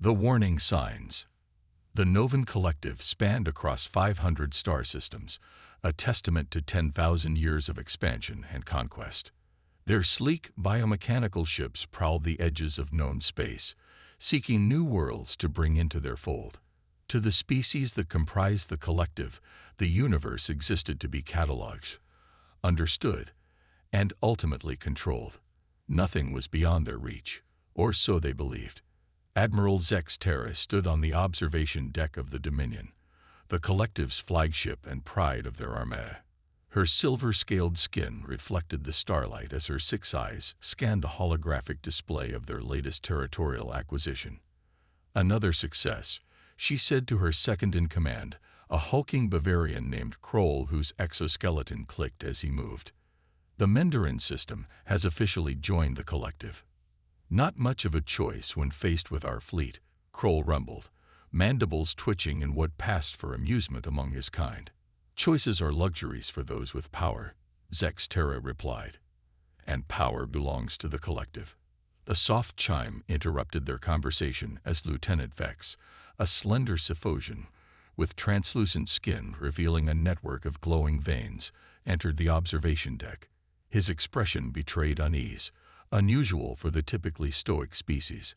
The warning signs. The Novan Collective spanned across 500 star systems, a testament to 10,000 years of expansion and conquest. Their sleek biomechanical ships prowled the edges of known space, seeking new worlds to bring into their fold. To the species that comprised the collective, the universe existed to be catalogued, understood, and ultimately controlled. Nothing was beyond their reach, or so they believed. Admiral Zex Terra stood on the observation deck of the Dominion, the collective's flagship and pride of their armada. Her silver-scaled skin reflected the starlight as her 6 eyes scanned a holographic display of their latest territorial acquisition. Another success, she said to her second-in-command, a hulking Bavarian named Kroll whose exoskeleton clicked as he moved. The Menderin system has officially joined the collective. Not much of a choice when faced with our fleet, Kroll rumbled, mandibles twitching in what passed for amusement among his kind. Choices are luxuries for those with power, Zex Terra replied. And power belongs to the collective. A soft chime interrupted their conversation as Lieutenant Vex, a slender Cephosian, with translucent skin revealing a network of glowing veins, entered the observation deck. His expression betrayed unease, unusual for the typically stoic species.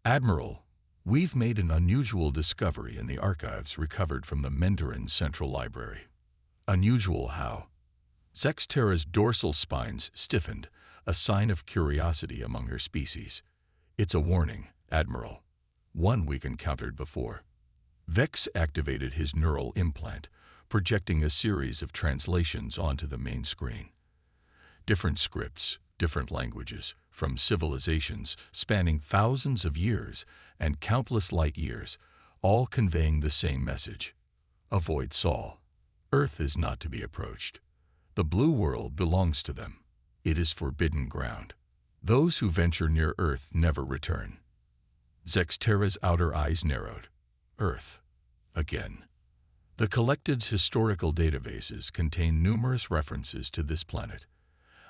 Admiral, we've made an unusual discovery in the archives recovered from the Menderin Central Library. Unusual how? Zex Terra's dorsal spines stiffened, a sign of curiosity among her species. It's a warning, Admiral. One we've encountered before. Vex activated his neural implant, projecting a series of translations onto the main screen. Different scripts, different languages, from civilizations spanning thousands of years and countless light years, all conveying the same message. Avoid Sol. Earth is not to be approached. The blue world belongs to them. It is forbidden ground. Those who venture near Earth never return. Zex Terra's outer eyes narrowed. Earth. Again. The collective's historical databases contain numerous references to this planet.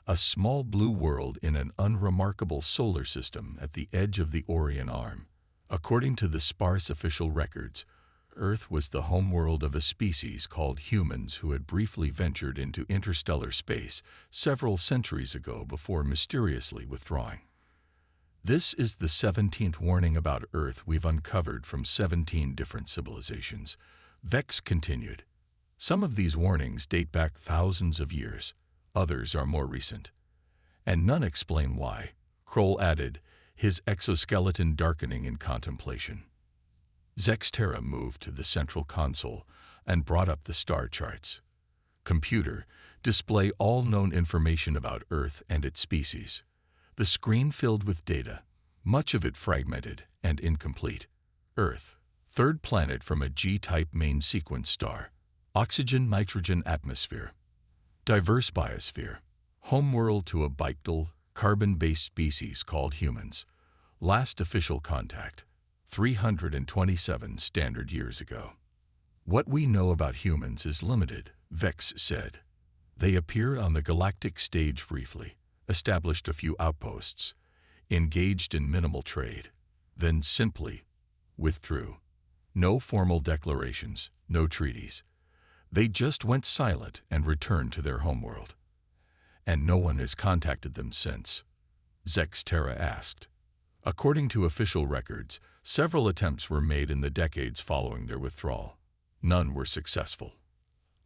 A small blue world in an unremarkable solar system at the edge of the Orion Arm. According to the sparse official records, Earth was the homeworld of a species called humans who had briefly ventured into interstellar space several centuries ago before mysteriously withdrawing. This is the 17th warning about Earth we've uncovered from 17 different civilizations. Vex continued. Some of these warnings date back thousands of years. Others are more recent. And none explain why, Kroll added, his exoskeleton darkening in contemplation. Zex Terra moved to the central console and brought up the star charts. Computer, display all known information about Earth and its species. The screen filled with data, much of it fragmented and incomplete. Earth, third planet from a G-type main sequence star. Oxygen-nitrogen atmosphere. Diverse biosphere. Homeworld to a bipedal, carbon-based species called humans. Last official contact, 327 standard years ago. What we know about humans is limited, Vex said. They appeared on the galactic stage briefly, established a few outposts, engaged in minimal trade, then simply withdrew. No formal declarations, no treaties. They just went silent and returned to their homeworld. And no one has contacted them since, Zex Terra asked. According to official records, several attempts were made in the decades following their withdrawal. None were successful.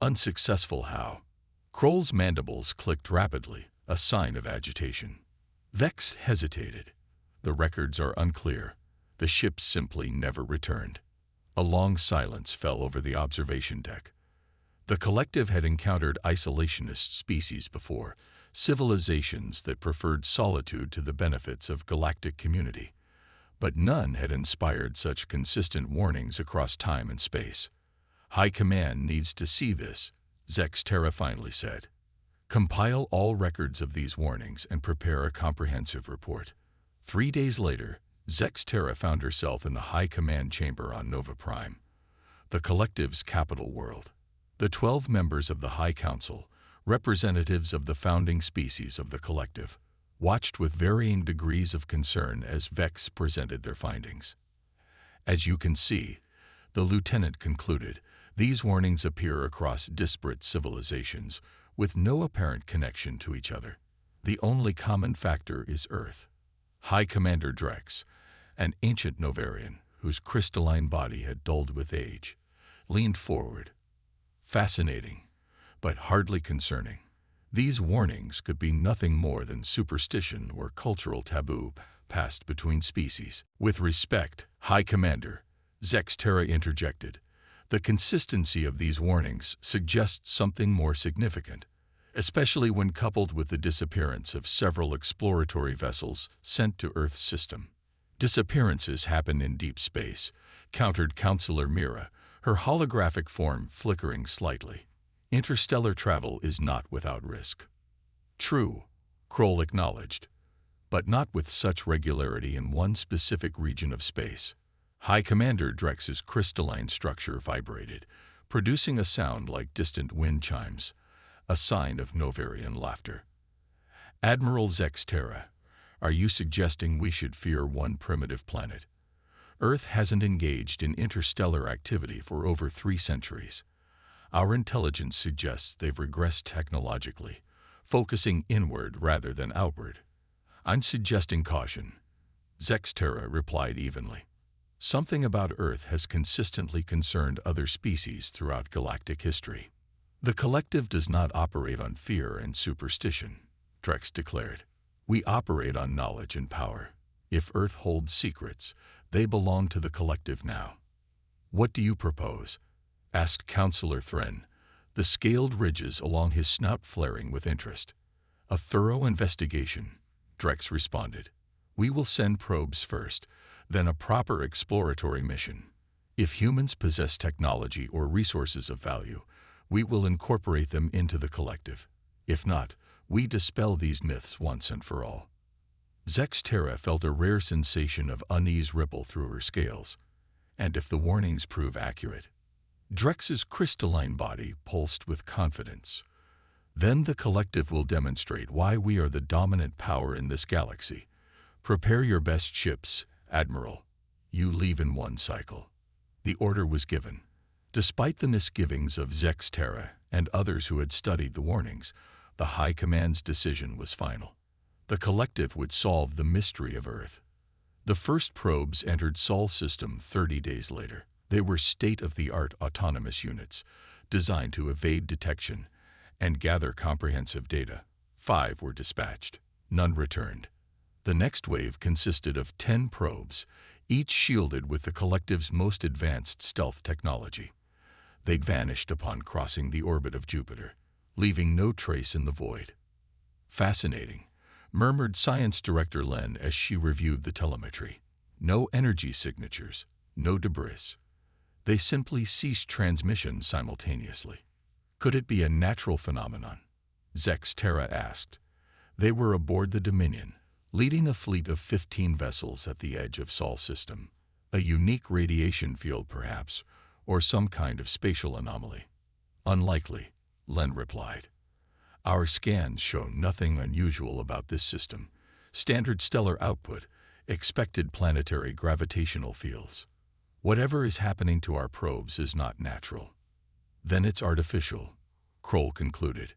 Unsuccessful how? Kroll's mandibles clicked rapidly, a sign of agitation. Vex hesitated. The records are unclear. The ship simply never returned. A long silence fell over the observation deck. The collective had encountered isolationist species before, civilizations that preferred solitude to the benefits of galactic community. But none had inspired such consistent warnings across time and space. High Command needs to see this, Zex Terra finally said. Compile all records of these warnings and prepare a comprehensive report. 3 days later, Zex Terra found herself in the High Command chamber on Nova Prime, the collective's capital world. The 12 members of the High Council, representatives of the founding species of the collective, watched with varying degrees of concern as Vex presented their findings. As you can see, the lieutenant concluded, these warnings appear across disparate civilizations with no apparent connection to each other. The only common factor is Earth. High Commander Drex, an ancient Novarian whose crystalline body had dulled with age, leaned forward. Fascinating, but hardly concerning. These warnings could be nothing more than superstition or cultural taboo passed between species. With respect, High Commander, Zexterra interjected, the consistency of these warnings suggests something more significant, especially when coupled with the disappearance of several exploratory vessels sent to Earth's system. Disappearances happen in deep space, countered Counselor Mira, her holographic form flickering slightly. Interstellar travel is not without risk. True, Kroll acknowledged, but not with such regularity in one specific region of space. High Commander Drex's crystalline structure vibrated, producing a sound like distant wind chimes, a sign of Novarian laughter. Admiral Zexterra, are you suggesting we should fear one primitive planet? Earth hasn't engaged in interstellar activity for over 3 centuries. Our intelligence suggests they've regressed technologically, focusing inward rather than outward. I'm suggesting caution, Zexterra replied evenly. Something about Earth has consistently concerned other species throughout galactic history. The collective does not operate on fear and superstition, Drex declared. We operate on knowledge and power. If Earth holds secrets, they belong to the collective now. What do you propose? Asked Counselor Thren, the scaled ridges along his snout flaring with interest. A thorough investigation, Drex responded. We will send probes first, then a proper exploratory mission. If humans possess technology or resources of value, we will incorporate them into the collective. If not, we dispel these myths once and for all. Zexterra felt a rare sensation of unease ripple through her scales. And if the warnings prove accurate? Drex's crystalline body pulsed with confidence. Then the collective will demonstrate why we are the dominant power in this galaxy. Prepare your best ships, Admiral. You leave in 1 cycle. The order was given. Despite the misgivings of Zexterra and others who had studied the warnings, the High Command's decision was final. The collective would solve the mystery of Earth. The first probes entered Sol system 30 days later. They were state-of-the-art autonomous units, designed to evade detection and gather comprehensive data. 5 were dispatched. None returned. The next wave consisted of 10 probes, each shielded with the collective's most advanced stealth technology. They'd vanished upon crossing the orbit of Jupiter, leaving no trace in the void. Fascinating, murmured Science Director Len as she reviewed the telemetry. No energy signatures, no debris. They simply ceased transmission simultaneously. Could it be a natural phenomenon? Zexterra asked. They were aboard the Dominion, leading a fleet of 15 vessels at the edge of Sol system. A unique radiation field, perhaps, or some kind of spatial anomaly. Unlikely, Len replied. Our scans show nothing unusual about this system. Standard stellar output, expected planetary gravitational fields. Whatever is happening to our probes is not natural. Then it's artificial, Kroll concluded.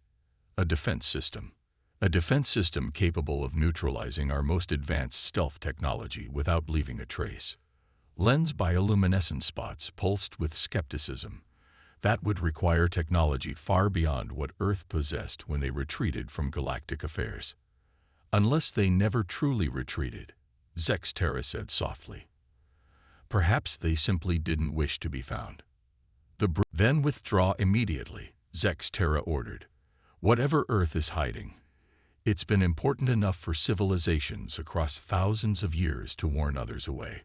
A defense system. A defense system capable of neutralizing our most advanced stealth technology without leaving a trace. Len's bioluminescent spots pulsed with skepticism. That would require technology far beyond what Earth possessed when they retreated from galactic affairs. Unless they never truly retreated, Zexterra said softly. Perhaps they simply didn't wish to be found. Then withdraw immediately, Zexterra ordered. Whatever Earth is hiding, it's been important enough for civilizations across thousands of years to warn others away.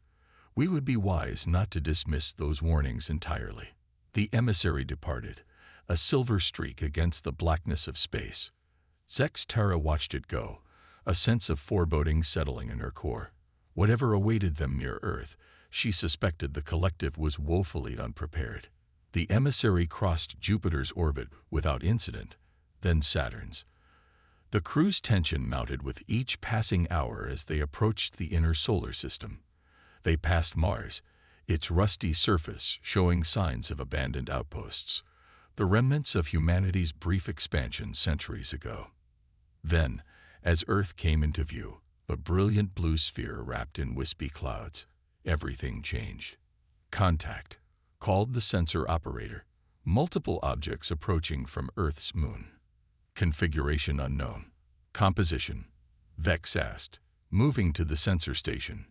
We would be wise not to dismiss those warnings entirely. The emissary departed, a silver streak against the blackness of space. Zexterra watched it go, a sense of foreboding settling in her core. Whatever awaited them near Earth, she suspected the collective was woefully unprepared. The emissary crossed Jupiter's orbit without incident, then Saturn's. The crew's tension mounted with each passing hour as they approached the inner solar system. They passed Mars, its rusty surface showing signs of abandoned outposts, the remnants of humanity's brief expansion centuries ago. Then, as Earth came into view, a brilliant blue sphere wrapped in wispy clouds, everything changed. Contact, called the sensor operator, multiple objects approaching from Earth's moon. Configuration unknown. Composition, Vex asked, moving to the sensor station.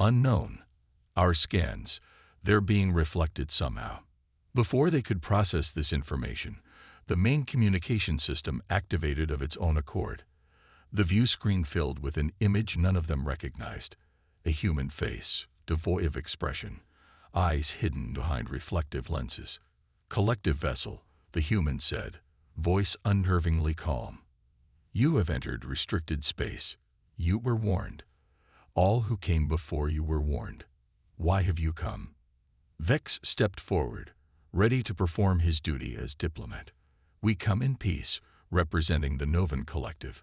Unknown. Our scans, they're being reflected somehow. Before they could process this information, the main communication system activated of its own accord. The view screen filled with an image none of them recognized, a human face, devoid of expression, eyes hidden behind reflective lenses. Collective vessel, the human said, voice unnervingly calm. You have entered restricted space. You were warned. All who came before you were warned. Why have you come? Vex stepped forward, ready to perform his duty as diplomat. We come in peace, representing the Novan Collective.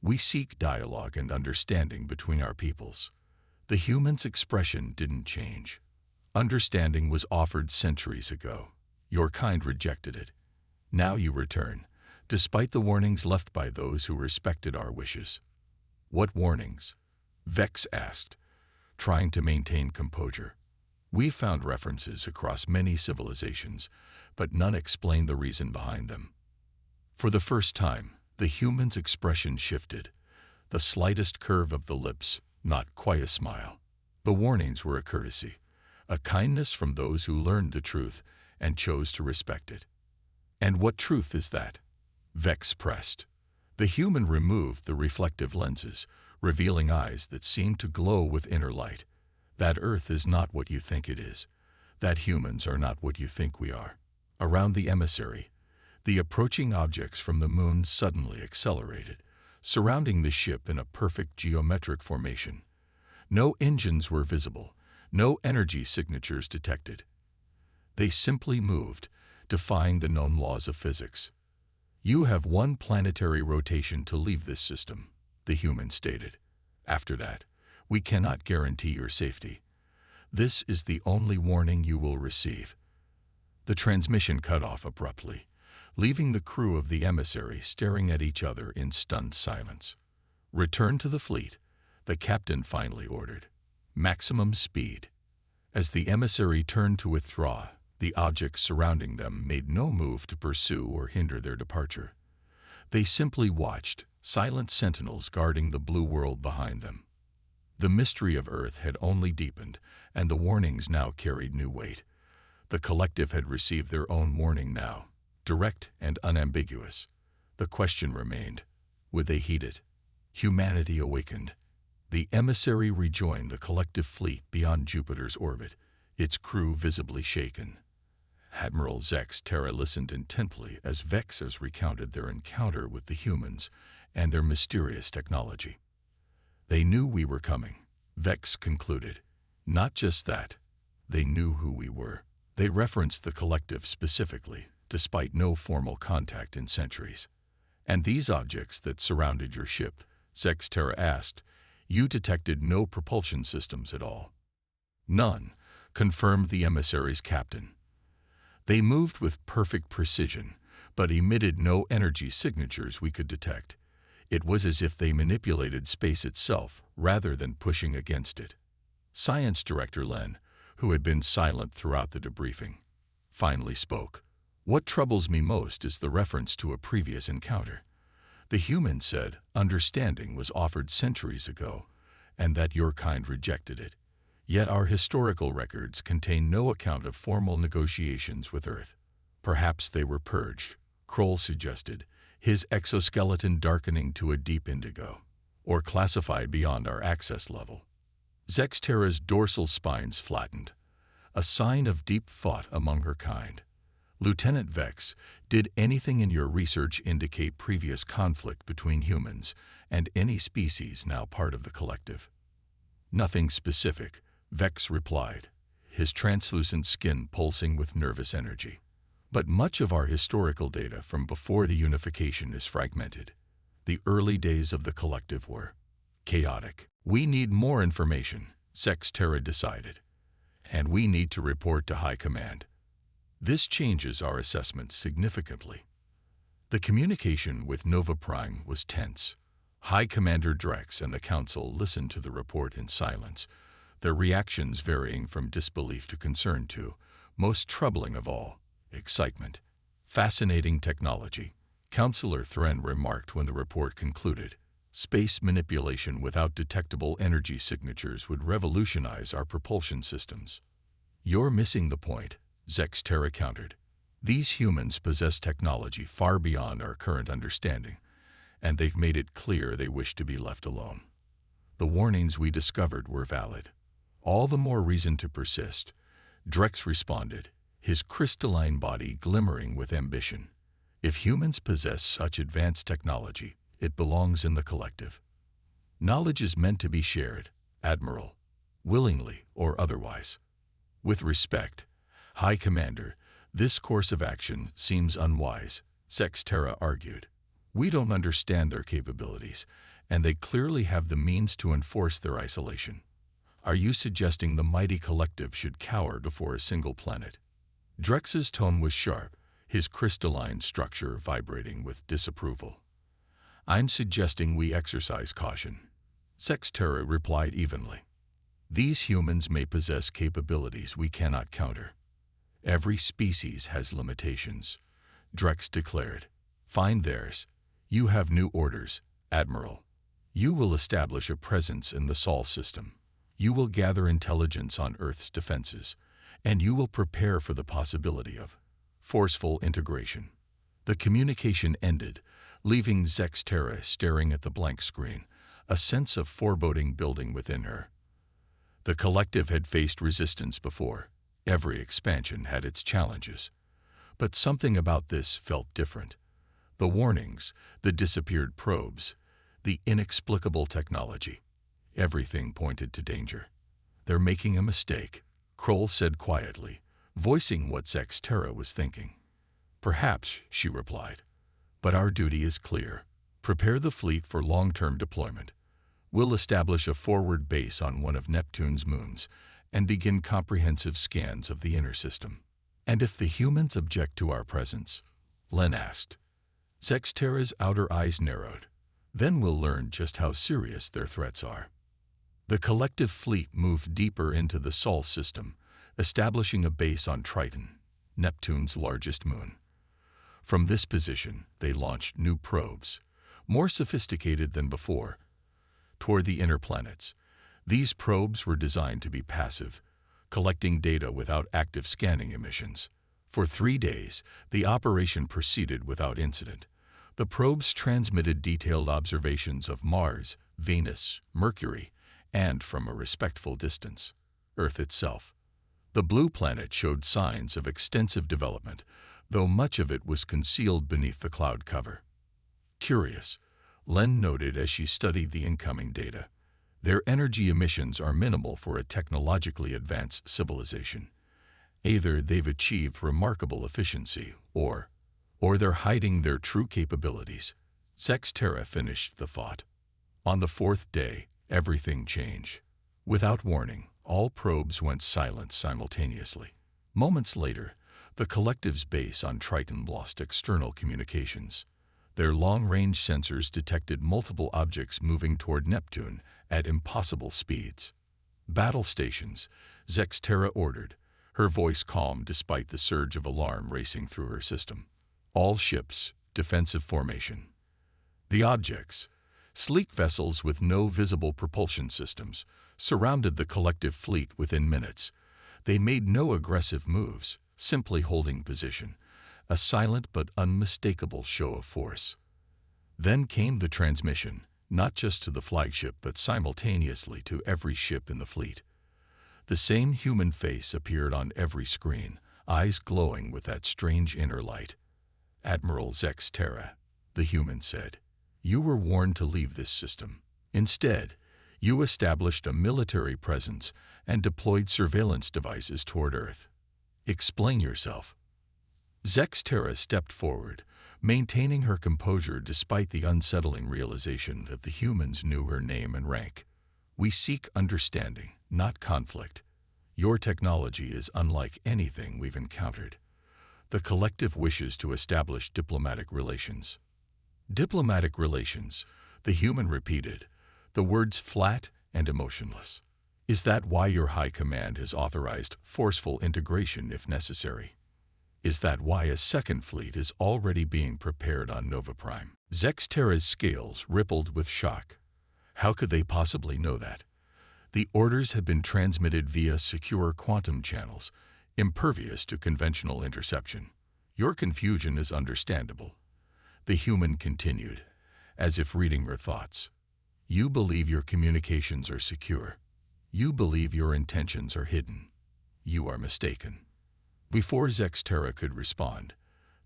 We seek dialogue and understanding between our peoples. The human's expression didn't change. Understanding was offered centuries ago. Your kind rejected it. Now you return, despite the warnings left by those who respected our wishes. What warnings? Vex asked, trying to maintain composure. We found references across many civilizations, but none explained the reason behind them. For the first time, the human's expression shifted, the slightest curve of the lips, not quite a smile. The warnings were a courtesy, a kindness from those who learned the truth and chose to respect it. And what truth is that? Vex pressed. The human removed the reflective lenses, revealing eyes that seemed to glow with inner light. That Earth is not what you think it is. That humans are not what you think we are. Around the emissary, the approaching objects from the moon suddenly accelerated, surrounding the ship in a perfect geometric formation. No engines were visible, no energy signatures detected. They simply moved, defying the known laws of physics. You have one planetary rotation to leave this system, the human stated. After that, we cannot guarantee your safety. This is the only warning you will receive. The transmission cut off abruptly, leaving the crew of the emissary staring at each other in stunned silence. Return to the fleet, the captain finally ordered. Maximum speed. As the emissary turned to withdraw, the objects surrounding them made no move to pursue or hinder their departure. They simply watched, silent sentinels guarding the blue world behind them. The mystery of Earth had only deepened, and the warnings now carried new weight. The collective had received their own warning now, direct and unambiguous. The question remained, would they heed it? Humanity awakened. The emissary rejoined the collective fleet beyond Jupiter's orbit, its crew visibly shaken. Admiral Zex Terra listened intently as Vexes recounted their encounter with the humans and their mysterious technology. They knew we were coming, Vex concluded. Not just that, they knew who we were. They referenced the collective specifically, despite no formal contact in centuries. And these objects that surrounded your ship, Zex Terra asked, you detected no propulsion systems at all. None, confirmed the emissary's captain. They moved with perfect precision, but emitted no energy signatures we could detect. It was as if they manipulated space itself rather than pushing against it. Science Director Len, who had been silent throughout the debriefing, finally spoke. What troubles me most is the reference to a previous encounter. The human said understanding was offered centuries ago, and that your kind rejected it. Yet our historical records contain no account of formal negotiations with Earth. Perhaps they were purged, Kroll suggested, his exoskeleton darkening to a deep indigo, or classified beyond our access level. Zexterra's dorsal spines flattened, a sign of deep thought among her kind. Lieutenant Vex, did anything in your research indicate previous conflict between humans and any species now part of the collective? Nothing specific, Vex replied, his translucent skin pulsing with nervous energy. But much of our historical data from before the unification is fragmented. The early days of the collective were chaotic. We need more information, Zex Terra decided. And and we need to report to High Command. This changes our assessment significantly. The communication with Nova Prime was tense. High Commander Drex and the Council listened to the report in silence, their reactions varying from disbelief to concern to, most troubling of all, excitement. Fascinating technology, Counselor Thren remarked when the report concluded. Space manipulation without detectable energy signatures would revolutionize our propulsion systems. You're missing the point, Zexterra countered. These humans possess technology far beyond our current understanding, and they've made it clear they wish to be left alone. The warnings we discovered were valid. All the more reason to persist, Drex responded, his crystalline body glimmering with ambition. If humans possess such advanced technology, it belongs in the collective. Knowledge is meant to be shared, Admiral, willingly or otherwise. With respect, High Commander, this course of action seems unwise, Zexterra argued. We don't understand their capabilities, and they clearly have the means to enforce their isolation. Are you suggesting the mighty collective should cower before a single planet? Drex's tone was sharp, his crystalline structure vibrating with disapproval. I'm suggesting we exercise caution, Zexterra replied evenly. These humans may possess capabilities we cannot counter. Every species has limitations, Drex declared. Find theirs. You have new orders, Admiral. You will establish a presence in the Sol system. You will gather intelligence on Earth's defenses, and you will prepare for the possibility of forceful integration. The communication ended, leaving Zexterra staring at the blank screen, a sense of foreboding building within her. The collective had faced resistance before. Every expansion had its challenges. But something about this felt different. The warnings, the disappeared probes, the inexplicable technology. Everything pointed to danger. They're making a mistake, Kroll said quietly, voicing what Zexterra was thinking. Perhaps, she replied. But our duty is clear. Prepare the fleet for long-term deployment. We'll establish a forward base on one of Neptune's moons and begin comprehensive scans of the inner system. And if the humans object to our presence? Len asked. Zexterra's outer eyes narrowed. Then we'll learn just how serious their threats are. The collective fleet moved deeper into the Sol system, establishing a base on Triton, Neptune's largest moon. From this position, they launched new probes, more sophisticated than before, toward the inner planets. These probes were designed to be passive, collecting data without active scanning emissions. For 3 days, the operation proceeded without incident. The probes transmitted detailed observations of Mars, Venus, Mercury, and, from a respectful distance, Earth itself. The blue planet showed signs of extensive development, though much of it was concealed beneath the cloud cover. Curious, Len noted as she studied the incoming data. Their energy emissions are minimal for a technologically advanced civilization. Either they've achieved remarkable efficiency, or they're hiding their true capabilities. Zexterra finished the thought. On the 4th day, everything changed. Without warning, all probes went silent simultaneously. Moments later, the collective's base on Triton lost external communications. Their long-range sensors detected multiple objects moving toward Neptune at impossible speeds. Battle stations, Zexterra ordered, her voice calm despite the surge of alarm racing through her system. All ships, defensive formation. The objects, sleek vessels with no visible propulsion systems, surrounded the collective fleet within minutes. They made no aggressive moves, simply holding position, a silent but unmistakable show of force. Then came the transmission, not just to the flagship but simultaneously to every ship in the fleet. The same human face appeared on every screen, eyes glowing with that strange inner light. Admiral Zexterra, the human said, you were warned to leave this system. Instead, you established a military presence and deployed surveillance devices toward Earth. Explain yourself. Zexterra stepped forward, maintaining her composure despite the unsettling realization that the humans knew her name and rank. We seek understanding, not conflict. Your technology is unlike anything we've encountered. The collective wishes to establish diplomatic relations. Diplomatic relations, the human repeated, the words flat and emotionless. Is that why your high command has authorized forceful integration if necessary? Is that why a second fleet is already being prepared on Nova Prime? Zexterra's scales rippled with shock. How could they possibly know that? The orders had been transmitted via secure quantum channels, impervious to conventional interception. Your confusion is understandable. The human continued, as if reading her thoughts. You believe your communications are secure. You believe your intentions are hidden. You are mistaken. Before Zexterra could respond,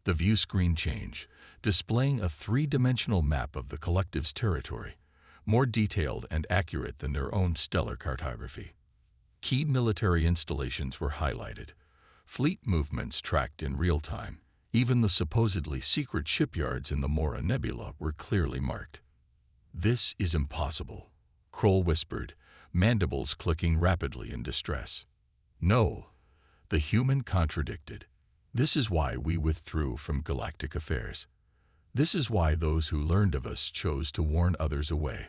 the view screen changed, displaying a three-dimensional map of the collective's territory, more detailed and accurate than their own stellar cartography. Key military installations were highlighted, fleet movements tracked in real time. Even the supposedly secret shipyards in the Mora Nebula were clearly marked. This is impossible, Kroll whispered, mandibles clicking rapidly in distress. No, the human contradicted. This is why we withdrew from galactic affairs. This is why those who learned of us chose to warn others away.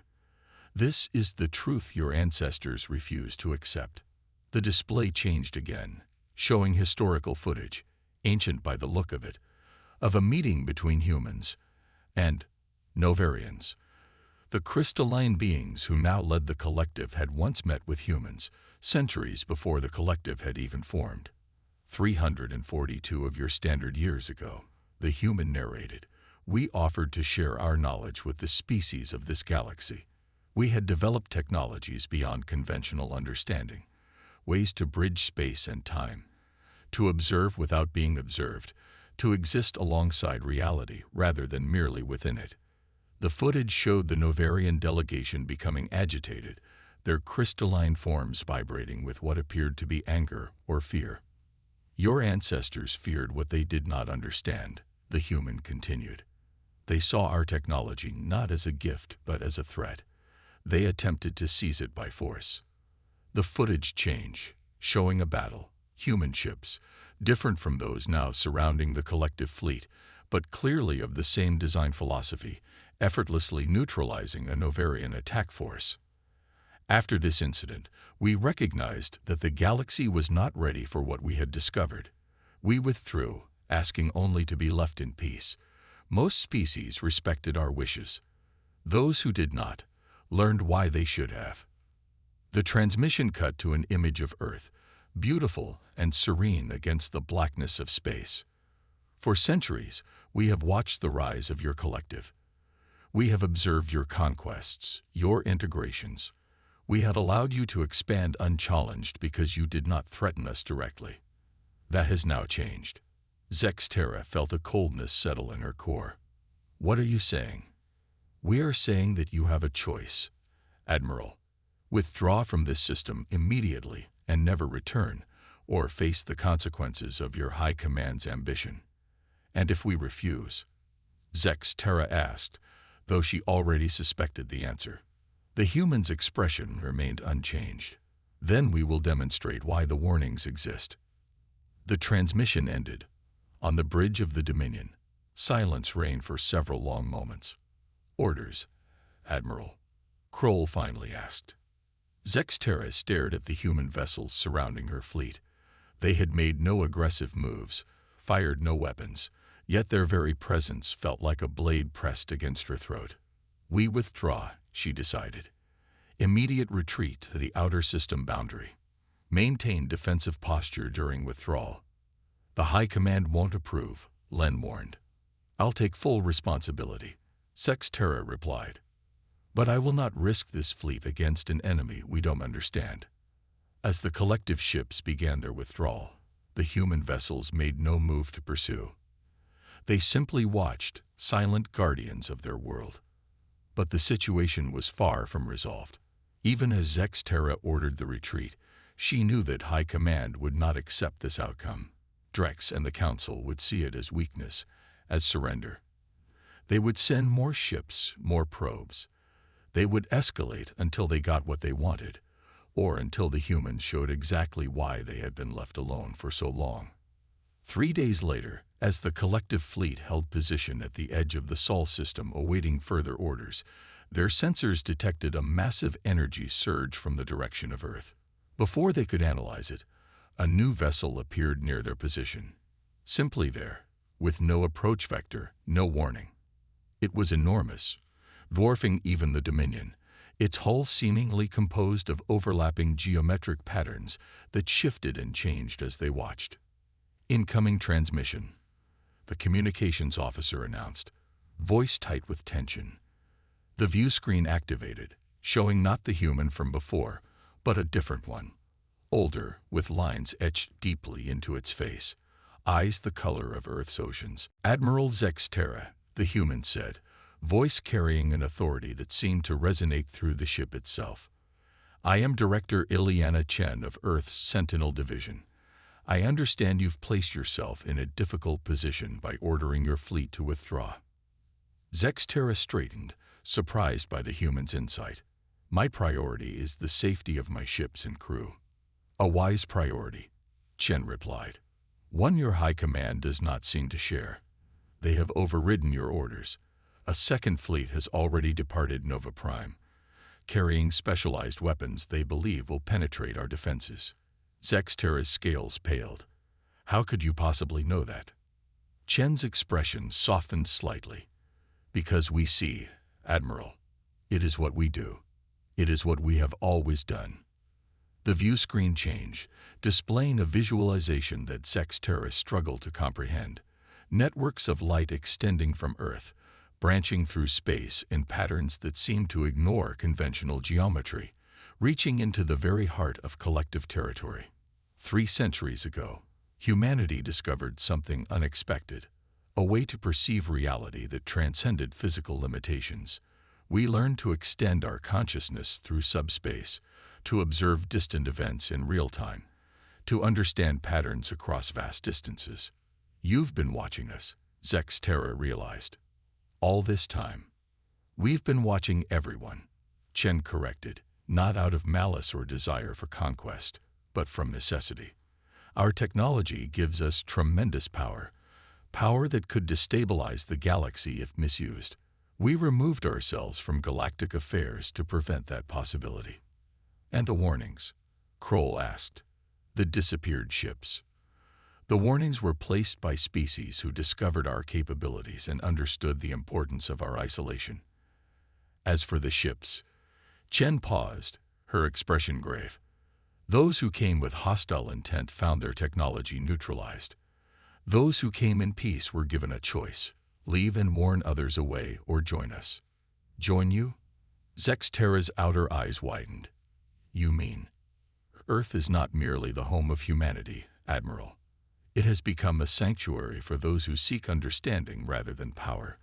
This is the truth your ancestors refused to accept. The display changed again, showing historical footage, ancient by the look of it, of a meeting between humans and Novarians. The crystalline beings who now led the collective had once met with humans, centuries before the collective had even formed. 342 of your standard years ago, the human narrated, we offered to share our knowledge with the species of this galaxy. We had developed technologies beyond conventional understanding, ways to bridge space and time, to observe without being observed, to exist alongside reality rather than merely within it. The footage showed the Novarian delegation becoming agitated, their crystalline forms vibrating with what appeared to be anger or fear. Your ancestors feared what they did not understand, the human continued. They saw our technology not as a gift but as a threat. They attempted to seize it by force. The footage changed, showing a battle, human ships, different from those now surrounding the collective fleet, but clearly of the same design philosophy, effortlessly neutralizing a Novarian attack force. After this incident, we recognized that the galaxy was not ready for what we had discovered. We withdrew, asking only to be left in peace. Most species respected our wishes. Those who did not learned why they should have. The transmission cut to an image of Earth, beautiful and serene against the blackness of space. For centuries, we have watched the rise of your collective. We have observed your conquests, your integrations. We had allowed you to expand unchallenged because you did not threaten us directly. That has now changed. Zexterra felt a coldness settle in her core. What are you saying? We are saying that you have a choice, Admiral. Withdraw from this system immediately and never return, or face the consequences of your High Command's ambition. And if we refuse? Zexterra asked, though she already suspected the answer. The human's expression remained unchanged. Then we will demonstrate why the warnings exist. The transmission ended. On the bridge of the Dominion, silence reigned for several long moments. Orders, Admiral, Kroll finally asked. Zexterra stared at the human vessels surrounding her fleet. They had made no aggressive moves, fired no weapons, yet their very presence felt like a blade pressed against her throat. We withdraw, she decided. Immediate retreat to the outer system boundary. Maintain defensive posture during withdrawal. The High Command won't approve, Len warned. I'll take full responsibility, Zexterra replied. But I will not risk this fleet against an enemy we don't understand. As the collective ships began their withdrawal, the human vessels made no move to pursue. They simply watched, silent guardians of their world. But the situation was far from resolved. Even as Zexterra ordered the retreat, she knew that High Command would not accept this outcome. Drex and the Council would see it as weakness, as surrender. They would send more ships, more probes. They would escalate until they got what they wanted, or until the humans showed exactly why they had been left alone for so long. 3 days later, as the collective fleet held position at the edge of the Sol system awaiting further orders, their sensors detected a massive energy surge from the direction of Earth. Before they could analyze it, a new vessel appeared near their position. Simply there, with no approach vector, no warning. It was enormous, dwarfing even the Dominion, its hull seemingly composed of overlapping geometric patterns that shifted and changed as they watched. Incoming transmission, the communications officer announced, voice tight with tension. The view screen activated, showing not the human from before, but a different one. Older, with lines etched deeply into its face, eyes the color of Earth's oceans. Admiral Zex Terra, the human said, voice carrying an authority that seemed to resonate through the ship itself. I am Director Ileana Chen of Earth's Sentinel Division. I understand you've placed yourself in a difficult position by ordering your fleet to withdraw. Zex Terra straightened, surprised by the human's insight. My priority is the safety of my ships and crew. A wise priority, Chen replied. One your high command does not seem to share. They have overridden your orders. A second fleet has already departed Nova Prime, carrying specialized weapons they believe will penetrate our defenses. Zex Terra's scales paled. How could you possibly know that? Chen's expression softened slightly. Because we see, Admiral. It is what we do. It is what we have always done. The view screen changed, displaying a visualization that Zex Terra struggled to comprehend. Networks of light extending from Earth, branching through space in patterns that seemed to ignore conventional geometry, reaching into the very heart of collective territory. 3 centuries ago, humanity discovered something unexpected, a way to perceive reality that transcended physical limitations. We learned to extend our consciousness through subspace, to observe distant events in real time, to understand patterns across vast distances. You've been watching us, Zex Terra realized. All this time. We've been watching everyone, Chen corrected, not out of malice or desire for conquest, but from necessity. Our technology gives us tremendous power, power that could destabilize the galaxy if misused. We removed ourselves from galactic affairs to prevent that possibility. And the warnings? Kroll asked. The disappeared ships. The warnings were placed by species who discovered our capabilities and understood the importance of our isolation. As for the ships, Chen paused, her expression grave. Those who came with hostile intent found their technology neutralized. Those who came in peace were given a choice: leave and warn others away or join us. Join you? Zex Terra's outer eyes widened. You mean? Earth is not merely the home of humanity, Admiral. It has become a sanctuary for those who seek understanding rather than power.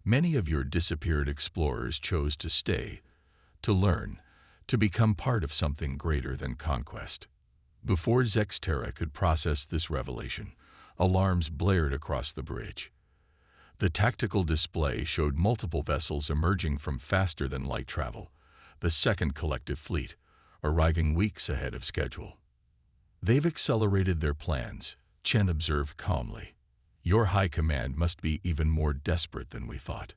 Many of your disappeared explorers chose to stay, to learn, to become part of something greater than conquest. Before Zex Terra could process this revelation, alarms blared across the bridge. The tactical display showed multiple vessels emerging from faster-than-light travel, the second collective fleet, arriving weeks ahead of schedule. They've accelerated their plans, Chen observed calmly. Your high command must be even more desperate than we thought.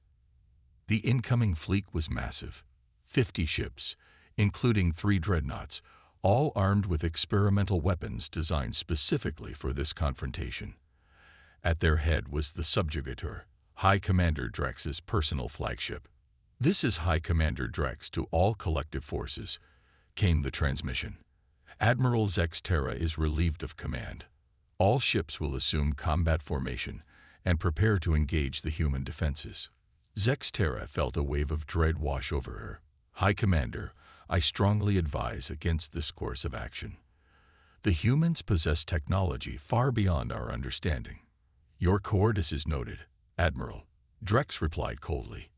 The incoming fleet was massive. 50 ships, including 3 dreadnoughts, all armed with experimental weapons designed specifically for this confrontation. At their head was the Subjugator, High Commander Drex's personal flagship. This is High Commander Drex to all collective forces, came the transmission. Admiral Zex Terra is relieved of command. All ships will assume combat formation and prepare to engage the human defenses. Zex Terra felt a wave of dread wash over her. High Commander, I strongly advise against this course of action. The humans possess technology far beyond our understanding. Your cowardice is noted, Admiral. Drex replied coldly.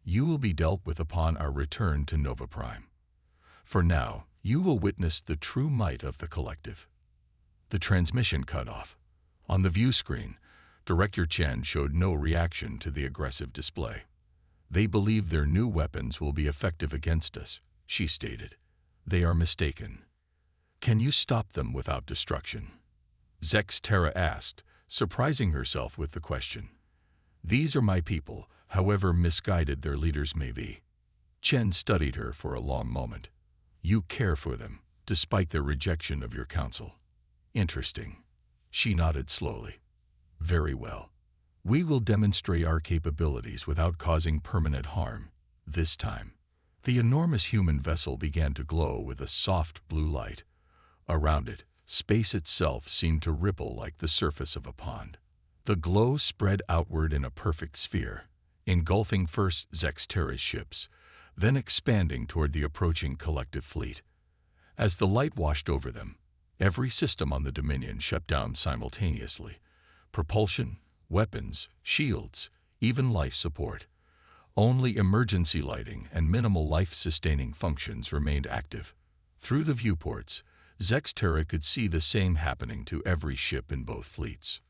You will be dealt with upon our return to Nova Prime. For now, you will witness the true might of the collective. The transmission cut off. On the view screen, Director Chen showed no reaction to the aggressive display. They believe their new weapons will be effective against us, she stated. They are mistaken. Can you stop them without destruction? Zex Terra asked, surprising herself with the question. These are my people, however misguided their leaders may be. Chen studied her for a long moment. You care for them, despite their rejection of your counsel. Interesting. She nodded slowly. Very well. We will demonstrate our capabilities without causing permanent harm, this time. The enormous human vessel began to glow with a soft blue light. Around it, space itself seemed to ripple like the surface of a pond. The glow spread outward in a perfect sphere, engulfing first Zex Terra's ships, then expanding toward the approaching collective fleet. As the light washed over them, every system on the Dominion shut down simultaneously. Propulsion, weapons, shields, even life support. Only emergency lighting and minimal life-sustaining functions remained active. Through the viewports, Zex Terra could see the same happening to every ship in both fleets.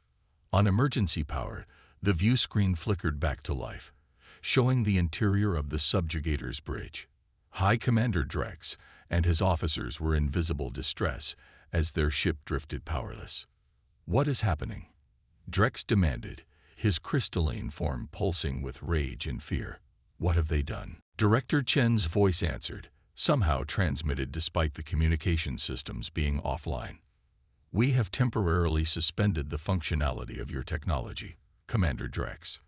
On emergency power, the view screen flickered back to life, showing the interior of the subjugator's bridge. High Commander Drex and his officers were in visible distress as their ship drifted powerless. What is happening? Drex demanded, his crystalline form pulsing with rage and fear. What have they done? Director Chen's voice answered, somehow transmitted despite the communication systems being offline. We have temporarily suspended the functionality of your technology, Commander Drex.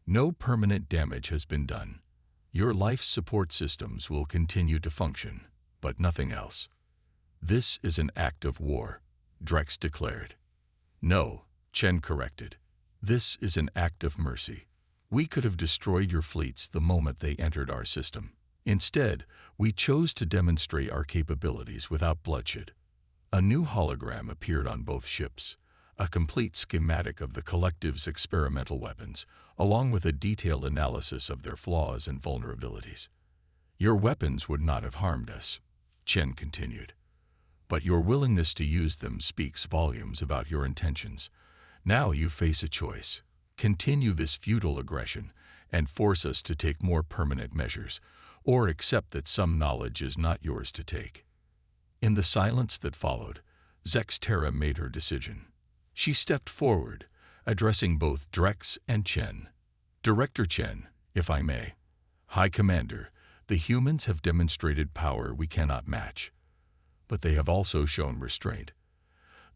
No permanent damage has been done. Your life support systems will continue to function, but nothing else. This is an act of war, Drex declared. No, Chen corrected. This is an act of mercy. We could have destroyed your fleets the moment they entered our system. Instead, we chose to demonstrate our capabilities without bloodshed. A new hologram appeared on both ships, a complete schematic of the collective's experimental weapons, along with a detailed analysis of their flaws and vulnerabilities. Your weapons would not have harmed us, Chen continued. But your willingness to use them speaks volumes about your intentions. Now you face a choice. Continue this futile aggression and force us to take more permanent measures, or accept that some knowledge is not yours to take. In the silence that followed, Zex Terra made her decision. She stepped forward, addressing both Drex and Chen. Director Chen, if I may. High Commander, the humans have demonstrated power we cannot match. But they have also shown restraint.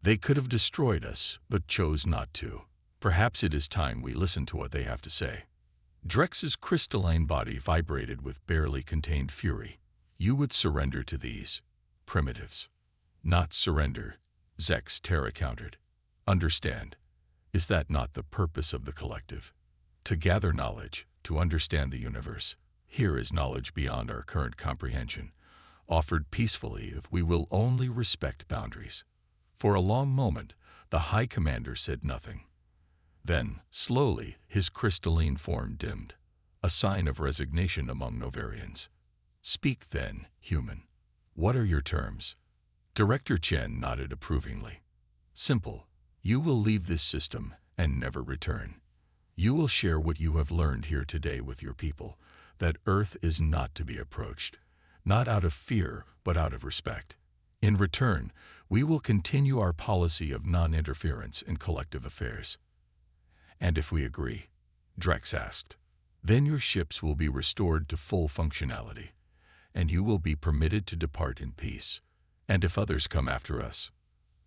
They could have destroyed us, but chose not to. Perhaps it is time we listen to what they have to say. Drex's crystalline body vibrated with barely contained fury. You would surrender to these primitives. Not surrender, Zex Terra countered. Understand. Is that not the purpose of the collective? To gather knowledge, to understand the universe. Here is knowledge beyond our current comprehension, offered peacefully if we will only respect boundaries. For a long moment, the High Commander said nothing. Then, slowly, his crystalline form dimmed, a sign of resignation among Novarians. Speak then, human. What are your terms? Director Chen nodded approvingly. Simple. You will leave this system and never return. You will share what you have learned here today with your people, that Earth is not to be approached, not out of fear, but out of respect. In return, we will continue our policy of non-interference in collective affairs. And if we agree, Drex asked, then your ships will be restored to full functionality, and you will be permitted to depart in peace. And if others come after us?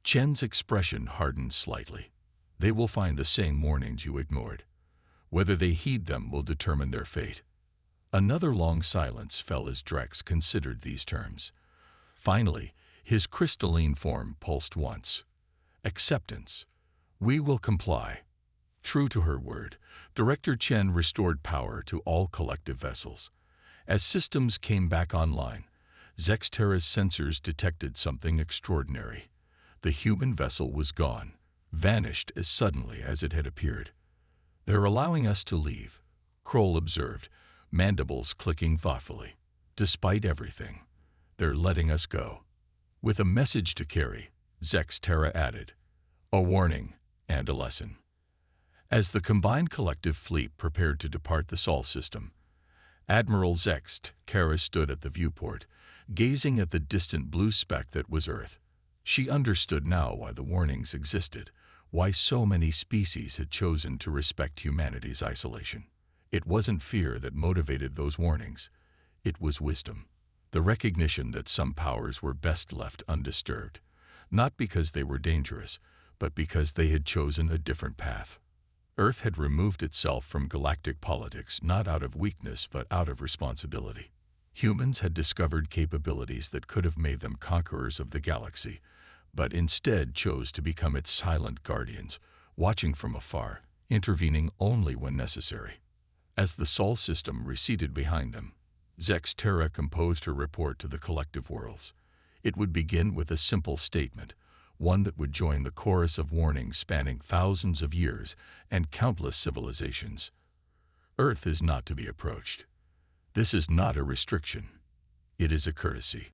Chen's expression hardened slightly. They will find the same warnings you ignored. Whether they heed them will determine their fate. Another long silence fell as Drex considered these terms. Finally, his crystalline form pulsed once. Acceptance. We will comply. True to her word, Director Chen restored power to all collective vessels. As systems came back online, Zex Terra's sensors detected something extraordinary. The human vessel was gone, vanished as suddenly as it had appeared. They're allowing us to leave, Kroll observed, mandibles clicking thoughtfully. Despite everything, they're letting us go. With a message to carry, Zex Terra added, a warning and a lesson. As the combined collective fleet prepared to depart the Sol system, Admiral Zex Terra stood at the viewport, Gazing at the distant blue speck that was Earth, she understood now why the warnings existed, why so many species had chosen to respect humanity's isolation. It wasn't fear that motivated those warnings. It was wisdom, the recognition that some powers were best left undisturbed, not because they were dangerous, but because they had chosen a different path. Earth had removed itself from galactic politics not out of weakness but out of responsibility. Humans had discovered capabilities that could have made them conquerors of the galaxy, but instead chose to become its silent guardians, watching from afar, intervening only when necessary. As the Sol system receded behind them, Zex Terra composed her report to the collective worlds. It would begin with a simple statement, one that would join the chorus of warnings spanning thousands of years and countless civilizations. Earth is not to be approached. This is not a restriction. It is a courtesy.